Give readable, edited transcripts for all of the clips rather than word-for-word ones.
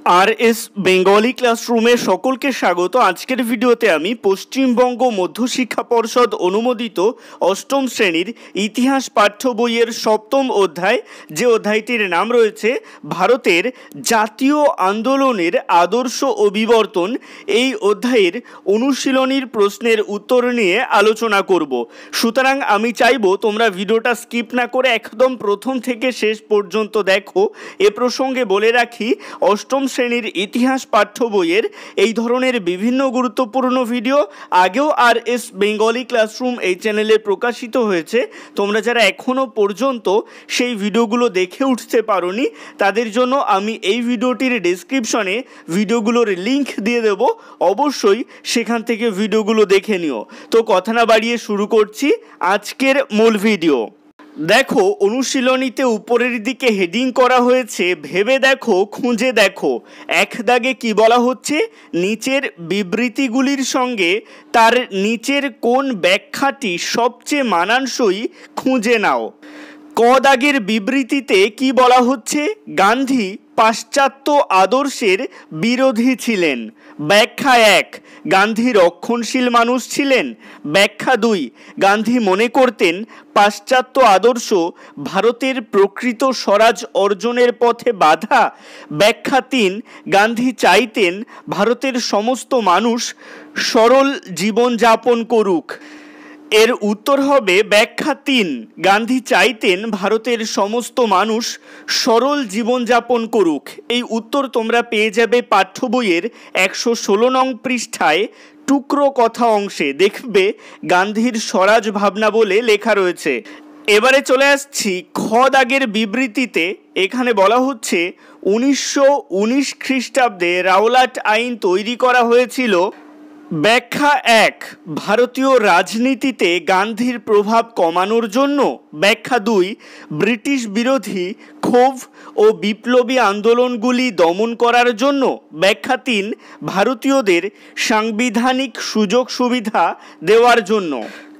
RS Bengali क्लासरूमे सकलके स्वागत। आजकेर भिडियोते आमी पश्चिमबंग मध्यशिक्षा पर्षद अनुमोदित अष्टम श्रेणीर इतिहास पाठ्य बोइयेर सप्तम अध्याय जे अध्यायटिर नाम रयेछे भारतेर जातीय आंदोलनेर आदर्श ओ विवर्तन। एई अध्यायेर अनुशीलनीर प्रश्नेर उत्तर निये आलोचना करब। सुतरां आमी चाइबो तोमरा भिडियोटा स्किप ना करे एकदम प्रथम थेके शेष पर्यन्त देखो। ए प्रसंगे बोले राखी अष्टम श्रेणीर इतिहास पाठ्य बोइयेर এই ধরনের বিভিন্ন গুরুত্বপূর্ণ ভিডিও আগেও আরএস বেঙ্গলি ক্লাসরুম এই চ্যানেলে প্রকাশিত হয়েছে। তোমরা যারা এখনো পর্যন্ত সেই ভিডিওগুলো দেখে উঠতে পারোনি তাদের জন্য আমি এই ভিডিওটির ডেসক্রিপশনে ভিডিওগুলোর লিংক দিয়ে দেব, অবশ্যই সেখান থেকে ভিডিওগুলো দেখে নিও। তো কথা না বাড়িয়ে শুরু করছি আজকের মূল ভিডিও। দেখো অনুশীলনীতে উপরের দিকে হেডিং করা হয়েছে ভেবে দেখো খুঁজে দেখো। এক দাগে কি বলা হচ্ছে, নিচের বিবৃতিগুলির সঙ্গে তার নিচের কোন ব্যাখ্যাটি সবচেয়ে মানানসই খুঁজে নাও। ক দাগের বিবৃতিতে কি বলা হচ্ছে, গান্ধী পাশ্চাত্য আদর্শের বিরোধী ছিলেন। ব্যাখ্যা এক, গান্ধী রক্ষণশীল মানুষ ছিলেন। ব্যাখ্যা দুই, গান্ধী মনে করতেন পাশ্চাত্য আদর্শ ভারতের প্রকৃত স্বরাজ অর্জনের পথে বাধা। ব্যাখ্যা তিন, গান্ধী চাইতেন ভারতের সমস্ত মানুষ সরল জীবনযাপন করুক। এর উত্তর হবে ব্যাখ্যা তিন, গান্ধী চাইতেন ভারতের সমস্ত মানুষ সরল জীবনযাপন করুক। এই উত্তর তোমরা পেয়ে যাবে পাঠ্য বইয়ের 116 নং পৃষ্ঠায় টুকরো কথা অংশে। দেখবে গান্ধীর স্বরাজ ভাবনা বলে লেখা রয়েছে। এবারে চলে আসছি খ দাগের বিবৃতিতে। এখানে বলা হচ্ছে 1919 খ্রিস্টাব্দে রাওলাট আইন তৈরি করা হয়েছিল। ব্যাখ্যা এক, ভারতীয় রাজনীতিতে গান্ধীর প্রভাব কমানোর জন্য। ব্যাখ্যা দুই, ব্রিটিশ বিরোধী ক্ষোভ ও বিপ্লবী আন্দোলনগুলি দমন করার জন্য। ব্যাখ্যা তিন, ভারতীয়দের সাংবিধানিক সুযোগ সুবিধা দেওয়ার জন্য।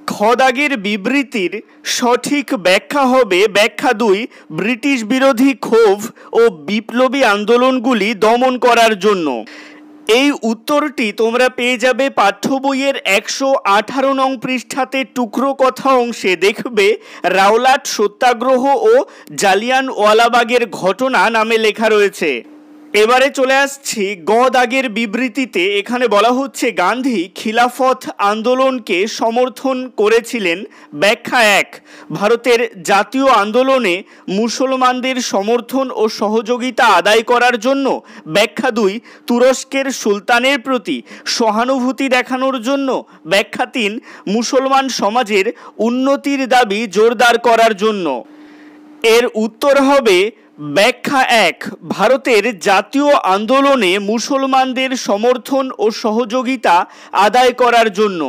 খ দাগের বিবৃতির সঠিক ব্যাখ্যা হবে ব্যাখ্যা দুই, ব্রিটিশ বিরোধী ক্ষোভ ও বিপ্লবী আন্দোলনগুলি দমন করার জন্য। এই উত্তরটি তোমরা পেয়ে যাবে পাঠ্য বইয়ের 118 নং পৃষ্ঠাতে টুকরো কথা অংশে। দেখবে রাওলাট সত্যাগ্রহ ও জালিয়ানওয়ালাবাগের ঘটনা নামে লেখা রয়েছে। এবারে চলে আসছি গ দাগের বিবৃতিতে। এখানে বলা হচ্ছে গান্ধী খিলাফত আন্দোলনকে সমর্থন করেছিলেন। ব্যাখ্যা এক, ভারতের জাতীয় আন্দোলনে মুসলমানদের সমর্থন ও সহযোগিতা আদায় করার জন্য। ব্যাখ্যা দুই, তুরস্কের সুলতানের প্রতি সহানুভূতি দেখানোর জন্য। ব্যাখ্যা তিন, মুসলমান সমাজের উন্নতির দাবি জোরদার করার জন্য। এর উত্তর হবে ব্যাখ্যা এক, ভারতের জাতীয় আন্দোলনে মুসলমানদের সমর্থন ও সহযোগিতা আদায় করার জন্য।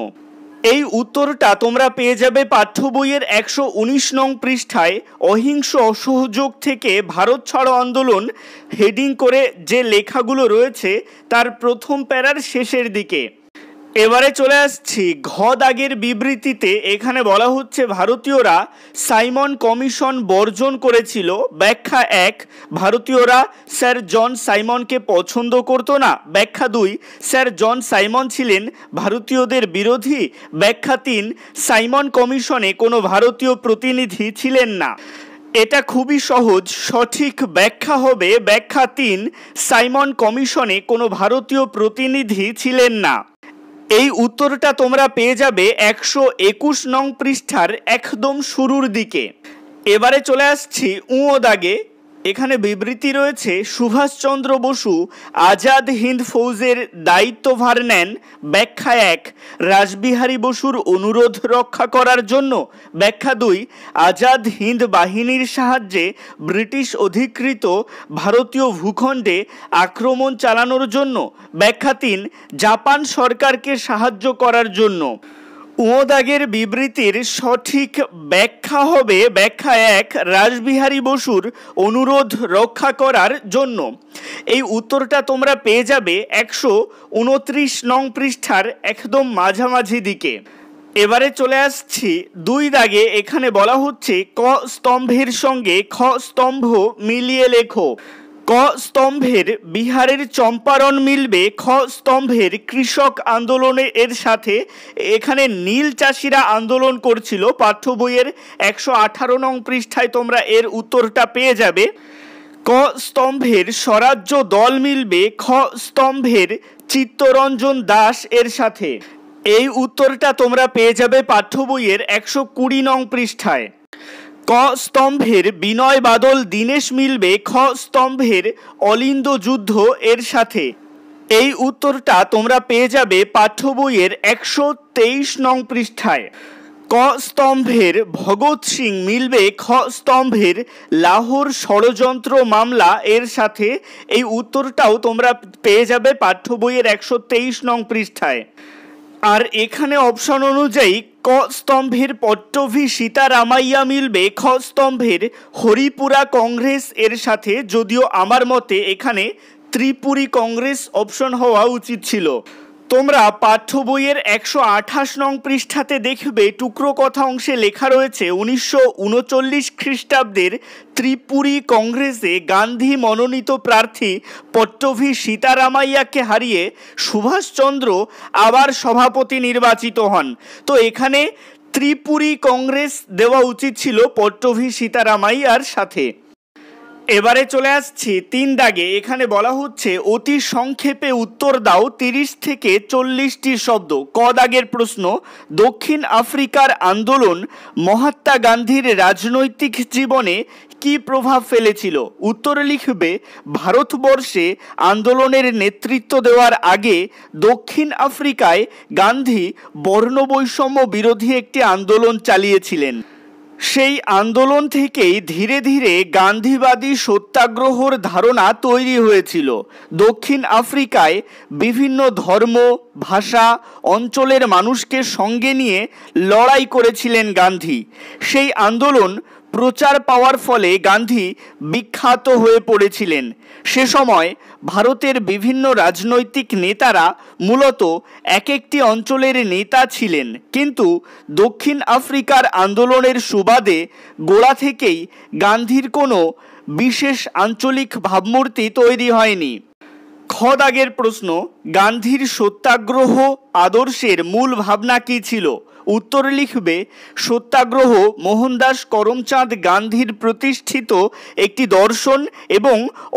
এই উত্তরটা তোমরা পেয়ে যাবে পাঠ্য বইয়ের 119 নং পৃষ্ঠায় অহিংস অসহযোগ থেকে ভারত ছাড়ো আন্দোলন হেডিং করে যে লেখাগুলো রয়েছে তার প্রথম প্যারার শেষের দিকে। এবারে চলে আসছি ঘ দাগের বিবৃতিতে। এখানে বলা হচ্ছে ভারতীয়রা সাইমন কমিশন বর্জন করেছিল। ব্যাখ্যা এক, ভারতীয়রা স্যার জন সাইমনকে পছন্দ করতো না। ব্যাখ্যা দুই, স্যার জন সাইমন ছিলেন ভারতীয়দের বিরোধী। ব্যাখ্যা তিন, সাইমন কমিশনে কোনো ভারতীয় প্রতিনিধি ছিলেন না। এটা খুবই সহজ, সঠিক ব্যাখ্যা হবে ব্যাখ্যা তিন, সাইমন কমিশনে কোনো ভারতীয় প্রতিনিধি ছিলেন না। এই উত্তরটা তোমরা পেয়ে যাবে 121 নং পৃষ্ঠার একদম শুরুর দিকে। এবারে চলে আসছি উ দাগে। এখানে বিবৃতি রয়েছে সুভাষচন্দ্র বসু আজাদ হিন্দ ফৌজের দায়িত্বভার নেন। ব্যাখ্যা এক, রাসবিহারী বসুর অনুরোধ রক্ষা করার জন্য। ব্যাখ্যা দুই, আজাদ হিন্দ বাহিনীর সাহায্যে ব্রিটিশ অধিকৃত ভারতীয় ভূখণ্ডে আক্রমণ চালানোর জন্য। ব্যাখ্যা তিন, জাপান সরকারকে সাহায্য করার জন্য। দাগের বিবৃতির সঠিক ব্যাখ্যা হবে ব্যাখ্যা এক, রাসবিহারী বসুর অনুরোধ রক্ষা করার জন্য। এই উত্তরটা তোমরা পেয়ে যাবে 129 নং পৃষ্ঠার একদম মাঝামাঝি দিকে। এবারে চলে আসছি দুই দাগে। এখানে বলা হচ্ছে ক স্তম্ভের সঙ্গে খ স্তম্ভ মিলিয়ে লেখো। ক স্তম্ভের বিহারের চম্পারণ মিলবে খ স্তম্ভের কৃষক আন্দোলনে এর সাথে। এখানে নীল চাষিরা আন্দোলন করছিল। পাঠ্য বইয়ের 118 নং পৃষ্ঠায় তোমরা এর উত্তরটা পেয়ে যাবে। ক স্তম্ভের স্বরাজ্য দল মিলবে খ স্তম্ভের চিত্তরঞ্জন দাস এর সাথে। এই উত্তরটা তোমরা পেয়ে যাবে পাঠ্য বইয়ের 120 নং পৃষ্ঠায়। ক স্তম্ভের বিনয় বাদল দীনেশ মিলবে খ স্তম্ভের অলিন্দ যুদ্ধ এর সাথে। এই উত্তরটা তোমরা পেয়ে যাবে পাঠ্য বইয়ের 123 নং পৃষ্ঠায়। ক স্তম্ভের ভগৎ সিং মিলবে খ স্তম্ভের লাহোর ষড়যন্ত্র মামলা এর সাথে। এই উত্তরটাও তোমরা পেয়ে যাবে পাঠ্য বইয়ের 123 নং পৃষ্ঠায়। আর এখানে অপশন অনুযায়ী ক স্তম্ভের পট্টভি সীতারামাইয়া মিলবে খ স্তম্ভের হরিপুরা কংগ্রেস এর সাথে। যদিও আমার মতে এখানে ত্রিপুরী কংগ্রেস অপশন হওয়া উচিত ছিল। তোমরা পাঠ্য বইয়ের 128 নং পৃষ্ঠাতে দেখবে টুকরো কথা অংশে লেখা রয়েছে 1939 খ্রিস্টাব্দের ত্রিপুরী কংগ্রেসে গান্ধী মনোনীত প্রার্থী পট্টভি সীতারামাইয়াকে হারিয়ে সুভাষচন্দ্র আবার সভাপতি নির্বাচিত হন। তো এখানে ত্রিপুরী কংগ্রেস দেওয়া উচিত ছিল পট্টভি সীতারামাইয়ার সাথে। এবারে চলে আসছি 3 দাগে। এখানে বলা হচ্ছে অতি সংক্ষেপে উত্তর দাও 30 থেকে 40টি শব্দ। ক দাগের প্রশ্ন, দক্ষিণ আফ্রিকার আন্দোলন মহাত্মা গান্ধীর রাজনৈতিক জীবনে কি প্রভাব ফেলেছিল? উত্তরে লিখবে ভারতবর্ষে আন্দোলনের নেতৃত্ব দেওয়ার আগে দক্ষিণ আফ্রিকায় গান্ধী বর্ণবৈষম্য বিরোধী একটি আন্দোলন চালিয়েছিলেন। সেই আন্দোলন থেকেই ধীরে ধীরে গান্ধীবাদী সত্যাগ্রহর ধারণা তৈরি হয়েছিল। দক্ষিণ আফ্রিকায় বিভিন্ন ধর্ম, ভাষা, অঞ্চলের মানুষকে সঙ্গে নিয়ে লড়াই করেছিলেন গান্ধী। সেই আন্দোলন প্রচার পাওয়ার ফলে গান্ধী বিখ্যাত হয়ে পড়েছিলেন। সে সময় ভারতের বিভিন্ন রাজনৈতিক নেতারা মূলত এক একটি অঞ্চলের নেতা ছিলেন, কিন্তু দক্ষিণ আফ্রিকার আন্দোলনের সুবাদে গোড়া থেকেই গান্ধীর কোনো বিশেষ আঞ্চলিক ভাবমূর্তি তৈরি হয়নি। খ দাগের প্রশ্ন, গান্ধীর সত্যাগ্রহ আদর্শের মূল ভাবনা কী ছিল? উত্তরে লিখবে সত্যাগ্রহ মোহনদাস করমচাঁদ গান্ধীর প্রতিষ্ঠিত একটি দর্শন এবং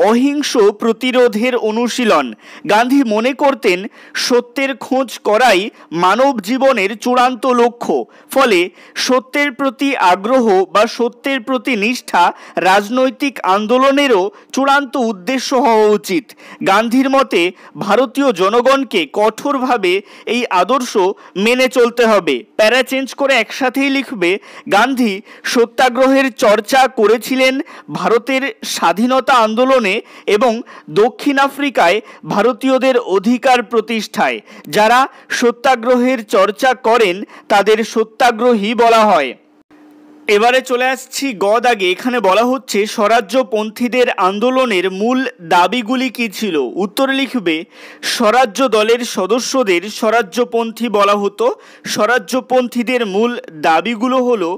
অহিংস প্রতিরোধের অনুশীলন। গান্ধী মনে করতেন সত্যের খোঁজ করাই মানব জীবনের চূড়ান্ত লক্ষ্য। ফলে সত্যের প্রতি আগ্রহ বা সত্যের প্রতি নিষ্ঠা রাজনৈতিক আন্দোলনেরও চূড়ান্ত উদ্দেশ্য হওয়া উচিত। গান্ধীর মতে ভারতীয় জনগণকে কঠোরভাবে এই আদর্শ মেনে চলতে হবে। প্যারা চেঞ্জ করে একসাথেই লিখবে গান্ধী সত্যাগ্রহের চর্চা করেছিলেন ভারতের স্বাধীনতা আন্দোলনে এবং দক্ষিণ আফ্রিকায় ভারতীয়দের অধিকার প্রতিষ্ঠায়। যারা সত্যাগ্রহের চর্চা করেন তাদের সত্যাগ্রহী বলা হয়। এবারে চলে আসছি গ দাগে। এখানে বলা হচ্ছে স্বরাজ্যপন্থীদের আন্দোলনের মূল দাবিগুলি কী ছিল? উত্তরে লিখবে স্বরাজ্য দলের সদস্যদের স্বরাজ্যপন্থী বলা হতো। স্বরাজ্যপন্থীদের মূল দাবিগুলো হলো: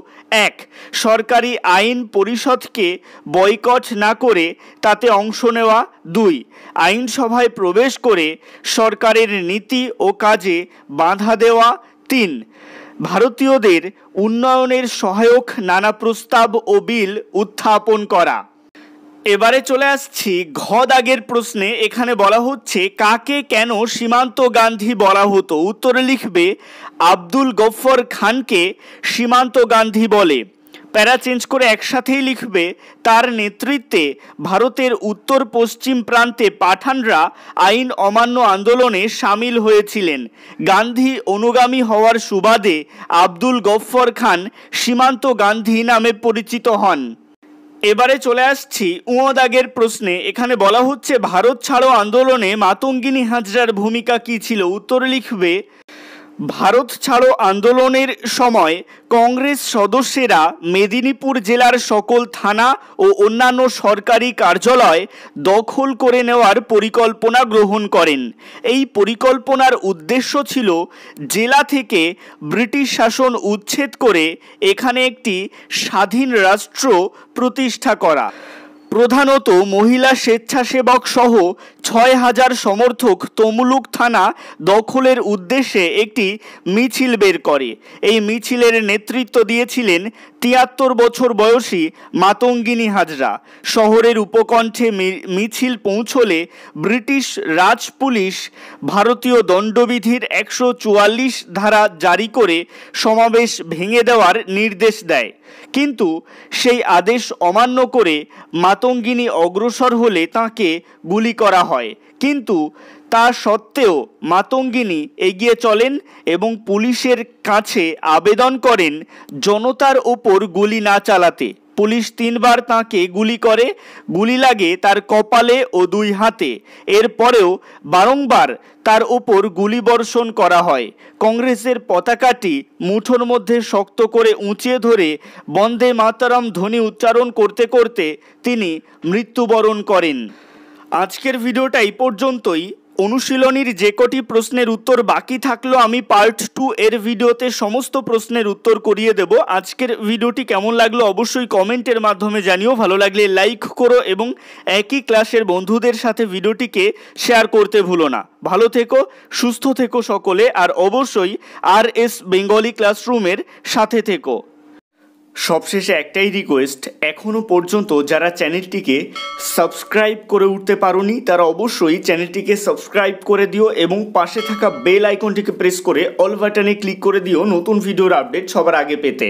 1. সরকারি আইন পরিষদকে বয়কট না করে তাতে অংশ নেওয়া। 2. আইনসভায় প্রবেশ করে সরকারের নীতি ও কাজে বাধা দেওয়া। 3. ভারতীয়দের উন্নয়নের সহায়ক নানা প্রস্তাব ও বিল উত্থাপন করা। এবারে চলে আসছি ঘ দাগের প্রশ্নে। এখানে বলা হচ্ছে কাকে কেন সীমান্ত গান্ধী বলা হতো? উত্তরে লিখবে আব্দুল গফর খানকে সীমান্ত গান্ধী বলে। প্যারা চেঞ্জ করে একসাথেই লিখবে তার নেতৃত্বে ভারতের উত্তর পশ্চিম প্রান্তে পাঠানরা আইন অমান্য আন্দোলনে সামিল হয়েছিলেন। গান্ধী অনুগামী হওয়ার সুবাদে আব্দুল গফর খান সীমান্ত গান্ধী নামে পরিচিত হন। এবারে চলে আসছি দাগের প্রশ্নে। এখানে বলা হচ্ছে ভারত ছাড়ো আন্দোলনে মাতঙ্গিনী হাজরার ভূমিকা কী ছিল? উত্তরে লিখবে ভারত ছাড়ো আন্দোলনের সময় কংগ্রেস সদস্যরা মেদিনীপুর জেলার সকল থানা ও অন্যান্য সরকারি কার্যালয় দখল করে নেওয়ার পরিকল্পনা গ্রহণ করেন। এই পরিকল্পনার উদ্দেশ্য ছিল জেলা থেকে ব্রিটিশ শাসন উচ্ছেদ করে এখানে একটি স্বাধীন রাষ্ট্র প্রতিষ্ঠা করা। প্রধানত মহিলা স্বেচ্ছাসেবক সহ ৬,০০০ সমর্থক তমলুক থানা দখলের উদ্দেশ্যে একটি মিছিল বের করে। এই মিছিলের নেতৃত্ব দিয়েছিলেন ৭৩ বছর বয়সী মাতঙ্গিনী হাজরা। শহরের উপকণ্ঠে মিছিল পৌঁছলে ব্রিটিশ রাজ পুলিশ ভারতীয় দণ্ডবিধির ১৪৪ ধারা জারি করে সমাবেশ ভেঙে দেওয়ার নির্দেশ দেয়, কিন্তু সেই আদেশ অমান্য করে মাতঙ্গিনী অগ্রসর হলে তাঁকে গুলি করা হয়। কিন্তু তা সত্ত্বেও মাতঙ্গিনী এগিয়ে চলেন এবং পুলিশের কাছে আবেদন করেন জনতার ওপর গুলি না চালাতে। পুলিশ ৩ বার তাঁকে গুলি করে, গুলি লাগে তার কপালে ও 2 হাতে। এরপরেও বারংবার তার ওপর গুলিবর্ষণ করা হয়। কংগ্রেসের পতাকাটি মুঠোর মধ্যে শক্ত করে উঁচিয়ে ধরে বন্দে মাতরম ধ্বনি উচ্চারণ করতে করতে তিনি মৃত্যুবরণ করেন। আজকের ভিডিওটা এই পর্যন্তই। অনুশীলনীর যে কটি প্রশ্নের উত্তর বাকি থাকলো আমি পার্ট 2 এর ভিডিওতে সমস্ত প্রশ্নের উত্তর করিয়ে দেব। আজকের ভিডিওটি কেমন লাগলো অবশ্যই কমেন্টের মাধ্যমে জানিও। ভালো লাগলে লাইক করো এবং একই ক্লাসের বন্ধুদের সাথে ভিডিওটিকে শেয়ার করতে ভুলো না। ভালো থেকো, সুস্থ থেকো সকলে, আর অবশ্যই RS বেঙ্গলি ক্লাসরুমের সাথে থেকো। সবশেষে একটাই রিকোয়েস্ট, এখনও পর্যন্ত যারা চ্যানেলটিকে সাবস্ক্রাইব করে উঠতে পারোনি তারা অবশ্যই চ্যানেলটিকে সাবস্ক্রাইব করে দিও এবং পাশে থাকা বেল আইকনটিকে প্রেস করে অল বাটনে ক্লিক করে দিও নতুন ভিডিওর আপডেট সবার আগে পেতে।